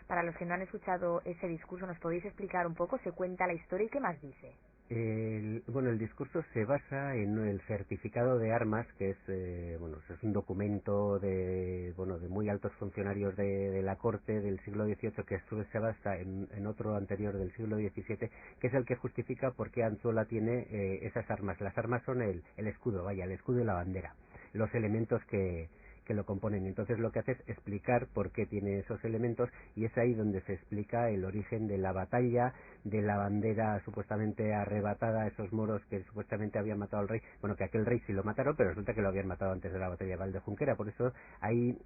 Para los que no han escuchado ese discurso, ¿nos podéis explicar un poco? Se cuenta la historia y qué más dice. El discurso se basa en el certificado de armas, que es un documento de muy altos funcionarios de la corte del siglo XVIII, que se basa en otro anterior del siglo XVII, que es el que justifica por qué Anzuola tiene esas armas. Las armas son el escudo, el escudo y la bandera, los elementos que lo componen. Entonces lo que hace es explicar por qué tiene esos elementos, y es ahí donde se explica el origen de la batalla, de la bandera supuestamente arrebatada a esos moros que supuestamente habían matado al rey. Bueno, que aquel rey sí lo mataron, pero resulta que lo habían matado antes de la batalla de Valdejunquera. Por eso ahí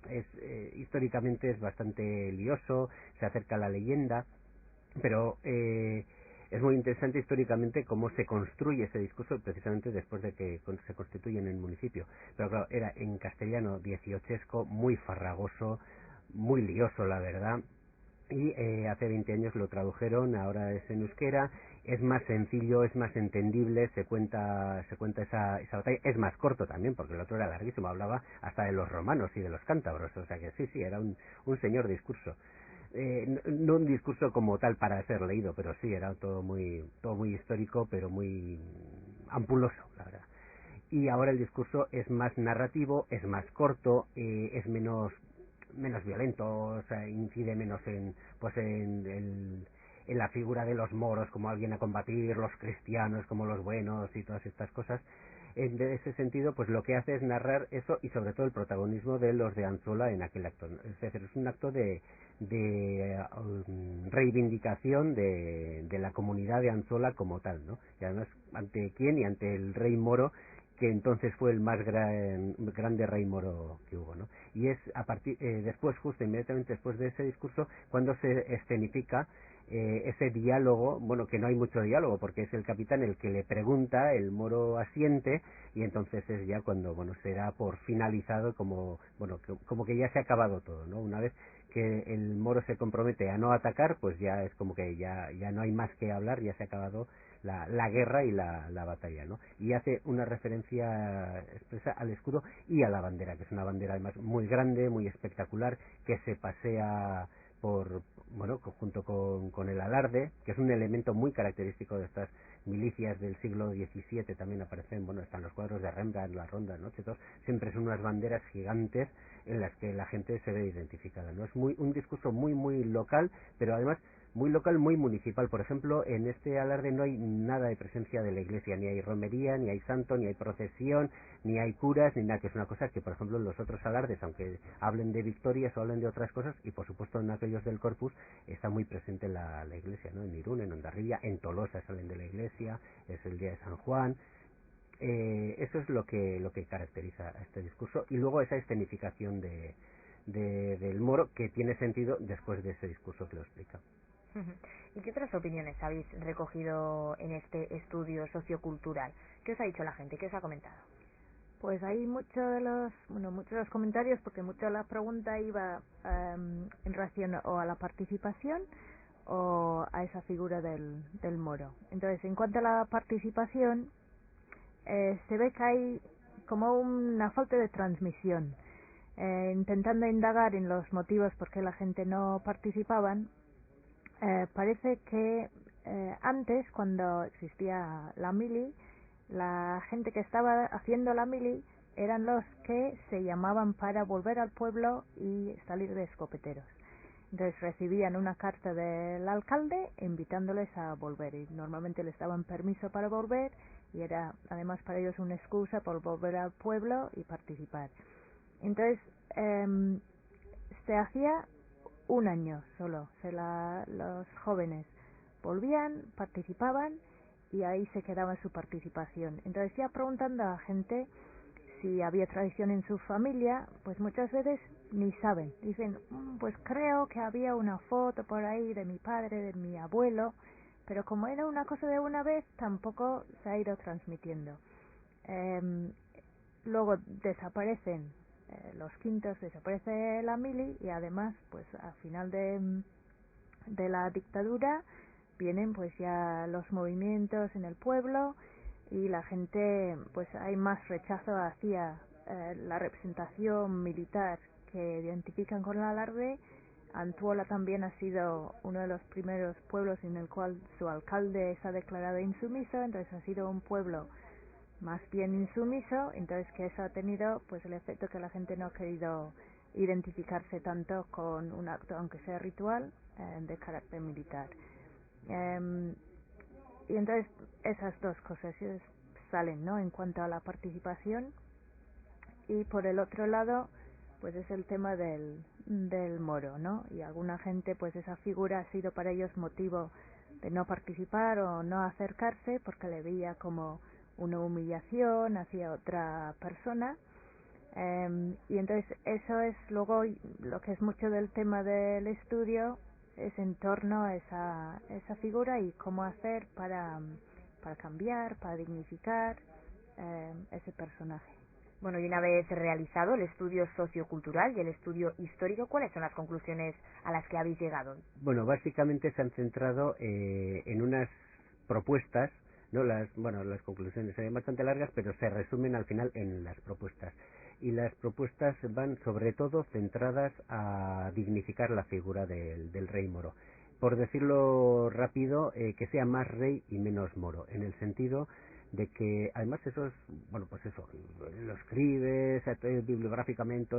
históricamente es bastante lioso, se acerca a la leyenda, pero es es muy interesante históricamente cómo se construye ese discurso precisamente después de que se constituye en el municipio. Pero claro, era en castellano dieciochesco, muy farragoso, muy lioso, la verdad. Y hace 20 años lo tradujeron, ahora es en euskera, es más sencillo, es más entendible, se cuenta esa batalla, es más corto también, porque el otro era larguísimo, hablaba hasta de los romanos y de los cántabros, o sea que sí, era un señor discurso. No un discurso como tal para ser leído, pero sí, era todo muy histórico, pero muy ampuloso, la verdad. Y ahora el discurso es más narrativo, es más corto, es menos violento, o sea, incide menos en la figura de los moros como alguien a combatir, los cristianos como los buenos y todas estas cosas. En ese sentido, pues lo que hace es narrar eso y sobre todo el protagonismo de los de Anzola en aquel acto. Es decir, es un acto de reivindicación de la comunidad de Anzola como tal, ¿no? Y además, ¿ante quién? Y ante el rey moro, que entonces fue el más grande rey moro que hubo, ¿no? Y es a partir después, justo inmediatamente después de ese discurso, cuando se escenifica ese diálogo, bueno, que no hay mucho diálogo porque es el capitán el que le pregunta, el moro asiente y entonces es ya cuando, bueno, se da por finalizado como, bueno, como que ya se ha acabado todo, ¿no? Una vez que el moro se compromete a no atacar, pues ya es como que ya no hay más que hablar, ya se ha acabado la guerra y la batalla, ¿no? Y hace una referencia expresa al escudo y a la bandera, que es una bandera además muy grande, muy espectacular, que se pasea junto con el alarde, que es un elemento muy característico de estas milicias del siglo XVII, también aparecen, bueno, están los cuadros de Rembrandt, la Ronda, ¿no? Siempre son unas banderas gigantes en las que la gente se ve identificada, ¿no? Es un discurso muy local, pero además muy local, muy municipal. Por ejemplo, en este alarde no hay nada de presencia de la iglesia, ni hay romería, ni hay santo, ni hay procesión, ni hay curas, ni nada, que es una cosa que, por ejemplo, en los otros alardes, aunque hablen de victorias o hablen de otras cosas, y por supuesto en aquellos del Corpus, está muy presente la iglesia, ¿no? En Irún, en Hondarribia, en Tolosa salen de la iglesia, es el día de San Juan. Eso es lo que caracteriza a este discurso, y luego esa escenificación del moro, que tiene sentido después de ese discurso que lo explica. ¿Y qué otras opiniones habéis recogido en este estudio sociocultural? ¿Qué os ha dicho la gente? ¿Qué os ha comentado? Pues hay muchos de los comentarios, porque mucho de la pregunta iba en relación o a la participación o a esa figura del moro. Entonces, en cuanto a la participación, se ve que hay como una falta de transmisión. Intentando indagar en los motivos por qué la gente no participaban, parece que antes, cuando existía la mili, la gente que estaba haciendo la mili eran los que se llamaban para volver al pueblo y salir de escopeteros. Entonces recibían una carta del alcalde invitándoles a volver, y normalmente les daban permiso para volver, y era además para ellos una excusa por volver al pueblo y participar. Entonces se hacía un año solo, los jóvenes volvían, participaban y ahí se quedaba su participación. Entonces, ya preguntando a la gente si había tradición en su familia, pues muchas veces ni saben. Dicen, pues creo que había una foto por ahí de mi padre, de mi abuelo, pero como era una cosa de una vez, tampoco se ha ido transmitiendo. Luego desaparecen los quintos, desaparece la mili, y además, pues al final de la dictadura vienen pues ya los movimientos en el pueblo, y la gente, pues hay más rechazo hacia la representación militar que identifican con el alarde. Antuola también ha sido uno de los primeros pueblos en el cual su alcalde se ha declarado insumiso, entonces ha sido un pueblo más bien insumiso, entonces que eso ha tenido pues el efecto que la gente no ha querido identificarse tanto con un acto, aunque sea ritual, de carácter militar. Y entonces esas dos cosas salen, ¿no?, en cuanto a la participación. Y por el otro lado, pues es el tema del moro, ¿no? Y alguna gente, pues esa figura ha sido para ellos motivo de no participar o no acercarse, porque le veía como una humillación hacia otra persona. Y entonces eso es luego lo que es mucho del tema del estudio, es en torno a esa figura y cómo hacer para cambiar, para dignificar ese personaje. Bueno, y una vez realizado el estudio sociocultural y el estudio histórico, ¿cuáles son las conclusiones a las que habéis llegado? Bueno, básicamente se han centrado en unas propuestas, no las conclusiones son bastante largas, pero se resumen al final en las propuestas. Y las propuestas van sobre todo centradas a dignificar la figura del rey moro. Por decirlo rápido, que sea más rey y menos moro, en el sentido de que además eso es, bueno, pues eso, lo escribes bibliográficamente,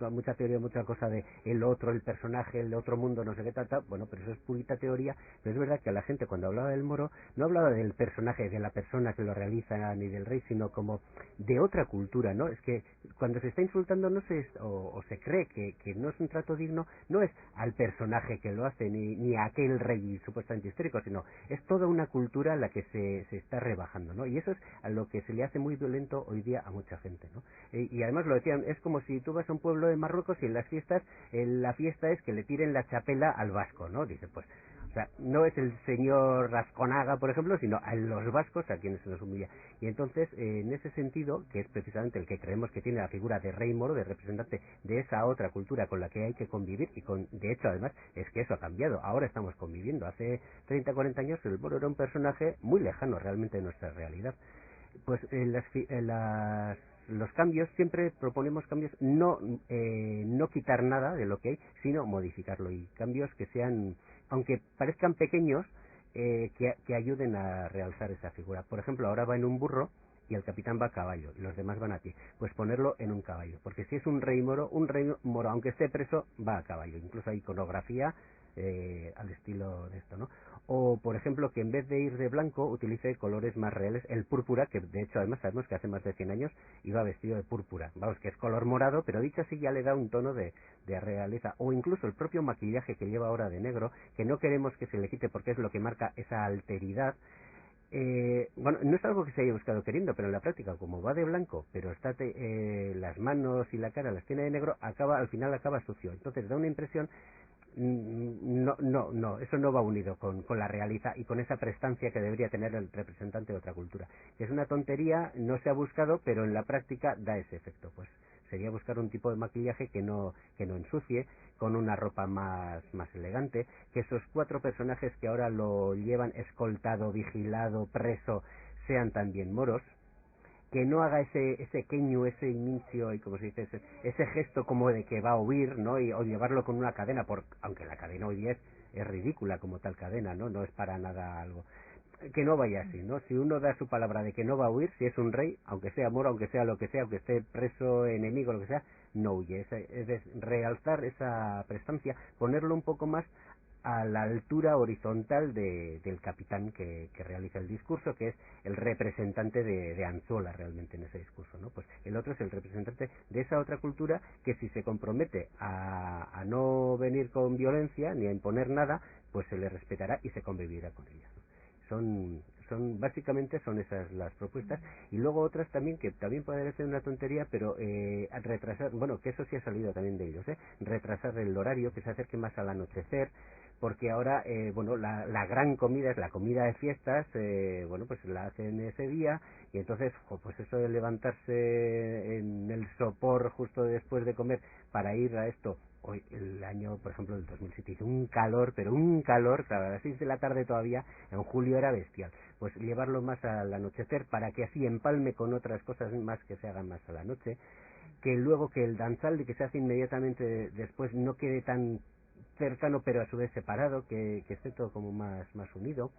mucha teoría, mucha cosa de el otro, el personaje, el otro mundo, no sé qué tal, bueno, pero eso es purita teoría. Pero es verdad que a la gente cuando hablaba del moro no hablaba del personaje, de la persona que lo realiza ni del rey, sino como de otra cultura, ¿no? Es que cuando se está insultando no o se cree que no es un trato digno, no es al personaje que lo hace ni a aquel rey supuestamente histórico, sino es toda una cultura a la que se está rebajando, ¿no? Y eso es a lo que se le hace muy violento hoy día a mucha gente, ¿no? Y además lo decían, es como si tú vas a un pueblo de Marruecos y en las fiestas, la fiesta es que le tiren la chapela al vasco, ¿no? Dice, pues, o sea, no es el señor Rasconaga, por ejemplo, sino a los vascos a quienes se nos humilla. Y entonces, en ese sentido, que es precisamente el que creemos que tiene la figura de rey moro, de representante de esa otra cultura con la que hay que convivir, y de hecho, además, es que eso ha cambiado. Ahora estamos conviviendo. Hace 30, 40 años el moro era un personaje muy lejano realmente de nuestra realidad. Pues los cambios, siempre proponemos cambios, no quitar nada de lo que hay, sino modificarlo, y cambios que sean, aunque parezcan pequeños, que ayuden a realzar esa figura. Por ejemplo, ahora va en un burro y el capitán va a caballo y los demás van a pie, pues ponerlo en un caballo, porque si es un rey moro, aunque esté preso, va a caballo. Incluso hay iconografía al estilo de esto, ¿no? O, por ejemplo, que en vez de ir de blanco utilice colores más reales, el púrpura, que de hecho además sabemos que hace más de 100 años iba vestido de púrpura, vamos, que es color morado, pero dicho así ya le da un tono de realeza. O incluso el propio maquillaje que lleva ahora de negro, que no queremos que se le quite porque es lo que marca esa alteridad. Bueno, no es algo que se haya buscado queriendo, pero en la práctica, como va de blanco, pero está las manos y la cara las tiene de negro, al final acaba sucio. Entonces da una impresión. No, eso no va unido con la realidad y con esa prestancia que debería tener el representante de otra cultura. Es una tontería, no se ha buscado, pero en la práctica da ese efecto. Pues sería buscar un tipo de maquillaje que no ensucie, con una ropa más elegante, que esos 4 personajes que ahora lo llevan escoltado, vigilado, preso, sean también moros, que no haga ese queño, ese inicio y como se dice, ese gesto como de que va a huir, ¿no? O llevarlo con una cadena, aunque la cadena hoy día es ridícula como tal cadena, no es para nada algo. Que no vaya así, ¿no? Si uno da su palabra de que no va a huir, si es un rey, aunque sea moro, aunque sea lo que sea, aunque esté preso, enemigo, lo que sea, no huye. Es realzar esa prestancia, ponerlo un poco más a la altura horizontal del capitán que realiza el discurso, que es el representante de Anzola realmente en ese discurso, ¿no? Pues el otro es el representante de esa otra cultura que, si se compromete a no venir con violencia ni a imponer nada, pues se le respetará y se convivirá con ella, ¿no? Básicamente son esas las propuestas. Y luego otras también, que también puede ser una tontería, pero retrasar, bueno, que eso sí ha salido también de ellos, retrasar el horario, que se acerque más al anochecer, porque ahora, bueno, la gran comida es la comida de fiestas, bueno, pues la hacen ese día, y entonces, pues eso de levantarse en el sopor justo después de comer para ir a esto. Hoy, el año, por ejemplo, del 2007 hizo un calor, pero un calor, claro, a las 6 de la tarde todavía, en julio era bestial. Pues llevarlo más al anochecer para que así empalme con otras cosas más que se hagan más a la noche. Que luego que el danzal, de que se hace inmediatamente después, no quede tan cercano pero a su vez separado, que esté todo como más unido.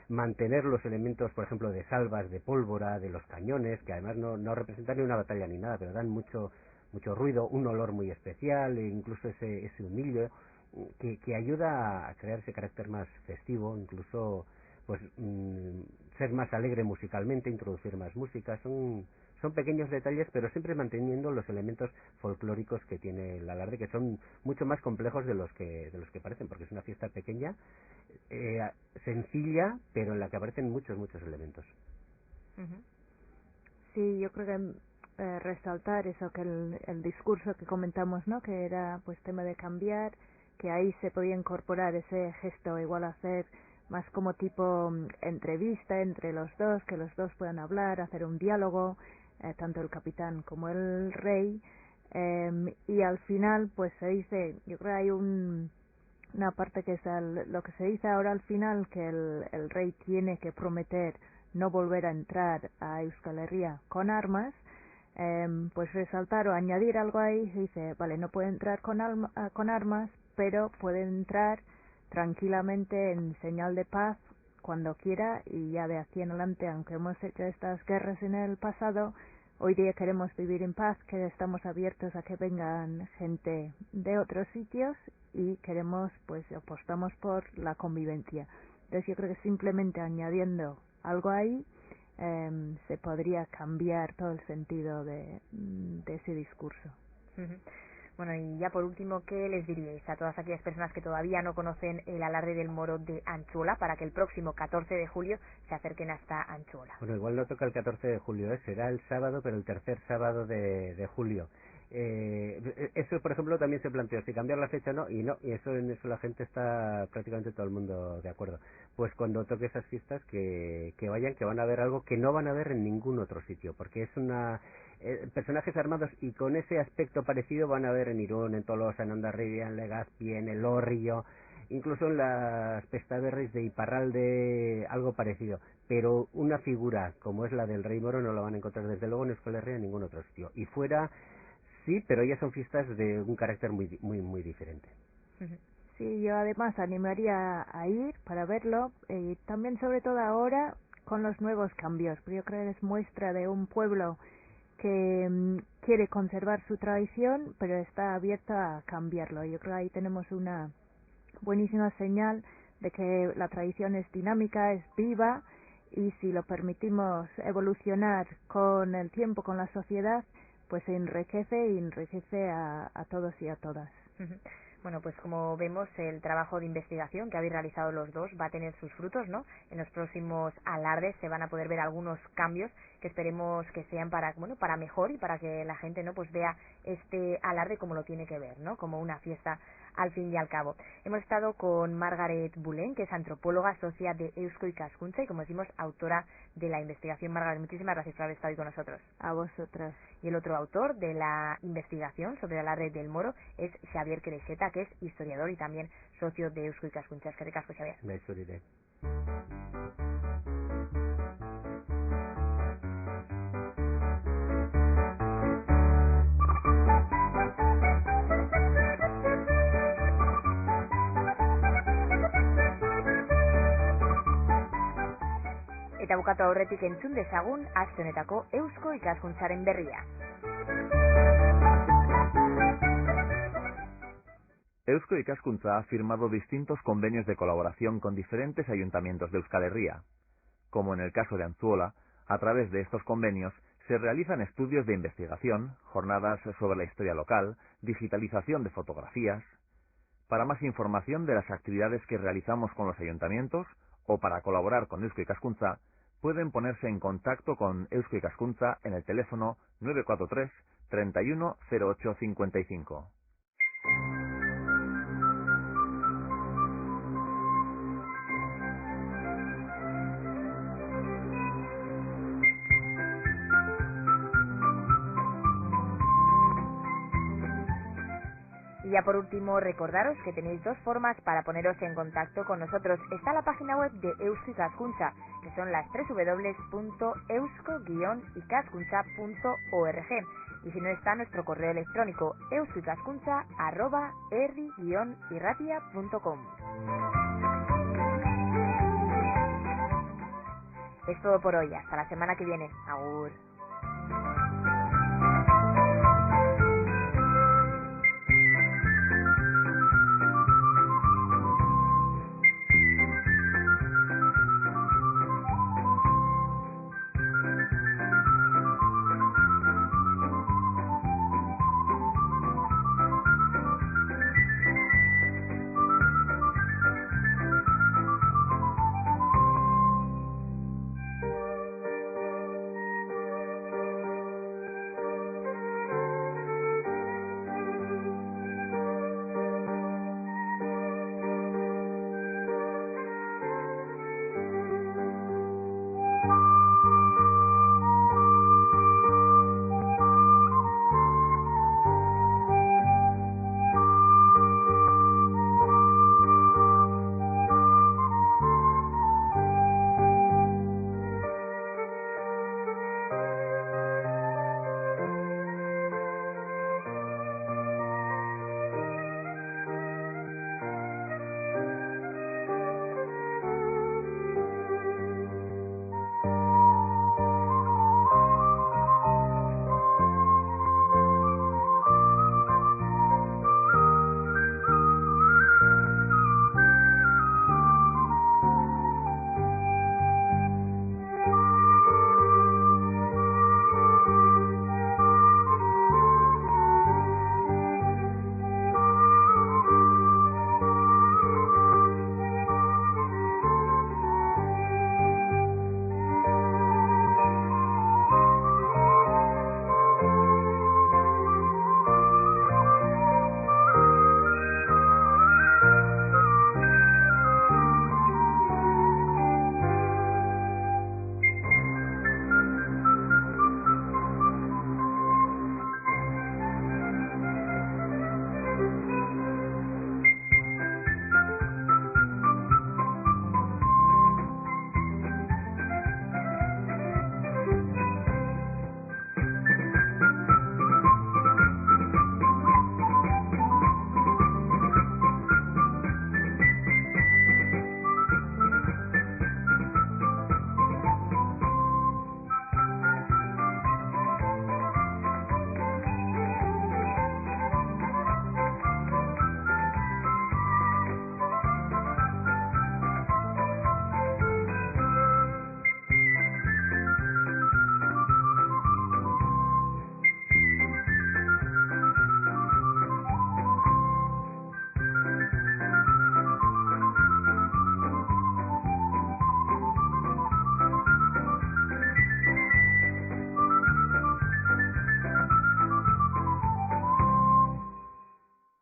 Mantener los elementos, por ejemplo, de salvas, de pólvora, de los cañones, que además no representan ni una batalla ni nada, pero dan mucho ruido, un olor muy especial, e incluso ese humillo, que ayuda a crear ese carácter más festivo, incluso pues ser más alegre musicalmente, introducir más música. Son pequeños detalles, pero siempre manteniendo los elementos folclóricos que tiene el alarde, que son mucho más complejos de los que parecen, porque es una fiesta pequeña, sencilla, pero en la que aparecen muchos elementos. Sí, yo creo que resaltar eso, que el discurso que comentamos, ¿no? Que era pues tema de cambiar, que ahí se podía incorporar ese gesto, igual hacer más como tipo entrevista entre los dos, que los dos puedan hablar, hacer un diálogo, tanto el capitán como el rey, y al final pues se dice, yo creo que hay una parte que es lo que se dice ahora al final, que el rey tiene que prometer no volver a entrar a Euskal Herria con armas, pues resaltar o añadir algo ahí. Se dice, vale, no puede entrar con armas, pero puede entrar tranquilamente en señal de paz cuando quiera, y ya de aquí en adelante, aunque hemos hecho estas guerras en el pasado, hoy día queremos vivir en paz, que estamos abiertos a que vengan gente de otros sitios y queremos, pues apostamos por la convivencia. Entonces yo creo que simplemente añadiendo algo ahí se podría cambiar todo el sentido de ese discurso. Bueno, y ya por último, ¿qué les diríais a todas aquellas personas que todavía no conocen el alarde del moro de Antzuola para que el próximo 14 de julio se acerquen hasta Antzuola? Bueno, igual no toca el 14 de julio, será el sábado, pero el tercer sábado de julio. Eso, por ejemplo, también se planteó, si cambiar la fecha no, y eso en eso la gente está prácticamente todo el mundo de acuerdo. Pues cuando toque esas fiestas que vayan, que van a ver algo que no van a ver en ningún otro sitio, porque es personajes armados y con ese aspecto parecido van a ver en Irún, en Tolosa, en Hondarribia, en Legazpi, en El Orrio, incluso en las Pestaberris de Iparralde, algo parecido, pero una figura como es la del Rey Moro no la van a encontrar desde luego en Euskal Herria en ningún otro sitio. Y fuera sí, pero ya son fiestas de un carácter muy muy muy diferente. Sí, yo además animaría a ir para verlo, y también sobre todo ahora con los nuevos cambios, porque yo creo que es muestra de un pueblo que quiere conservar su tradición, pero está abierta a cambiarlo. Yo creo que ahí tenemos una buenísima señal de que la tradición es dinámica, es viva, y si lo permitimos evolucionar con el tiempo, con la sociedad, pues se enriquece a todos y a todas. Bueno, pues como vemos, el trabajo de investigación que habéis realizado los dos va a tener sus frutos, ¿no? En los próximos alardes se van a poder ver algunos cambios que esperemos que sean para mejor, y para que la gente, ¿no?, pues vea este alarde como lo tiene que ver, ¿no?, como una fiesta al fin y al cabo. Hemos estado con Margaret Bulén, que es antropóloga, socia de Eusko Ikaskuntza y, como decimos, autora de la investigación. Margaret, muchísimas gracias por haber estado ahí con nosotros. A vosotras. Y el otro autor de la investigación sobre el alarde del Moro es Xavier Querexeta, que es historiador y también socio de Eusko Ikaskuntza. Eskerrik asko, Xavier. Eta bukatu aurretik entzun dezagun aste honetako Eusko Ikaskuntzaren berria. Eusko Ikaskuntza ha firmado distintos convenios de colaboración con diferentes ayuntamientos de Euskal Herria. Como en el caso de Antzuola, a través de estos convenios se realizan estudios de investigación, jornadas sobre la historia local, digitalización de fotografías. Para más información de las actividades que realizamos con los ayuntamientos o para colaborar con Eusko Ikaskuntza, pueden ponerse en contacto con Eusko Ikaskuntza en el teléfono 943 31 08 55. Y ya por último, recordaros que tenéis dos formas para poneros en contacto con nosotros. Está la página web de Eusko Ikaskuntza, que son las www.eusko-ikaskuntza.org. Y si no, está nuestro correo electrónico euskoikaskuntza@herri-irratia.com. Es todo por hoy. Hasta la semana que viene. Agur.